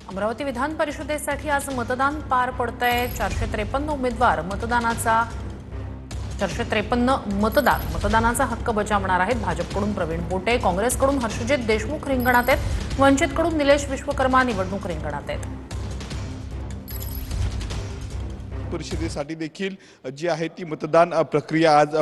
अमरावती विधान परिषदेसाठी आज मतदान पार पडतंय। 453 उमेदवार मतदानाचा हक्क बजावणार आहेत। भाजपकडून प्रवीण पोटे, काँग्रेसकडून हर्षजित देशमुख रिंगणात आहेत, वंचितकडून निलेश विश्वकर्मा निवडणूक रिंगणात आहेत। परिषदेसाठी देखील जी आहे ती मतदान प्रक्रिया आज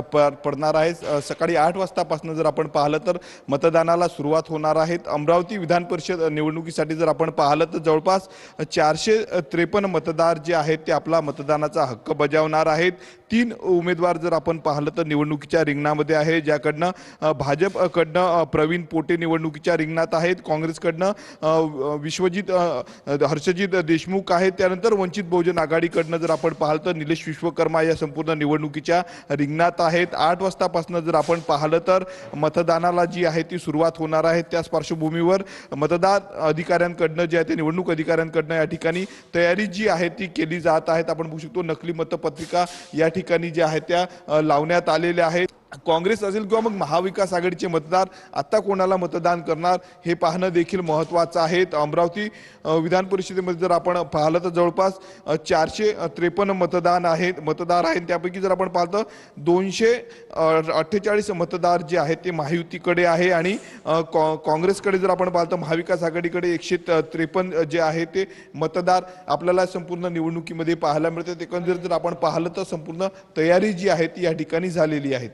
पडणार आहे। सकाळी 8 वाजतापासून जर आपण पाहिलं तर मतदानाला सुरुवात होणार आहे। अमरावती विधान परिषद निवडणुकीसाठी जर आपण पाहिलं तर जवळपास 453 मतदार जे आहेत ते आपला मतदानाचा हक्क बजावणार आहेत। 3 उमेदवार जर आपण पाहिलं तर निवडणुकीच्या रिंगणामध्ये आहे, ज्याकडनं भाजपकडनं प्रवीण पोटे निवडणुकीच्या रिंगणात आहेत, काँग्रेसकडनं हर्षजित देशमुख आहेत, त्यानंतर वंचित बहुजन आघाडीकडनं जर आपण पाहिलं तर निलेश विश्वकर्मा या संपूर्ण निवडणुकीच्या रिंगणात आहेत। 8 वाजतापासून जर आपण पाहिलं तर मतदानाला जी आहे ती सुरुवात होणार आहे। त्याच पार्श्वभूमीवर मतदार अधिकाऱ्यांकडनं जे आहे ते निवडणूक अधिकाऱ्यांकडनं या ठिकाणी तयारी जी आहे ती केली जात आहे। आपण बघू शकतो नकली मतपत्रिका या ठिकाणी ज्या आहेत त्या लावण्यात आलेल्या आहेत। काँग्रेस असेल किंवा मग महाविकास आघाडीचे मतदार आता कोणाला मतदान करणार हे पाहणं देखील महत्त्वाचं आहे। अमरावती विधान परिषदेमध्ये जर आपण पाहिलं तर जवळपास 453 मतदार आहेत। त्यापैकी जर आपण पाहतो 248 मतदार जे आहेत ते महायुतीकडे आहे आणि काँग्रेसकडे जर आपण पाहतो महाविकास आघाडीकडे 153 जे आहे ते मतदार आपल्याला संपूर्ण निवडणुकीमध्ये पाहायला मिळतात। एकंदरीत जर आपण पाहिलं तर संपूर्ण तयारी जी आहे ती या ठिकाणी झालेली आहे।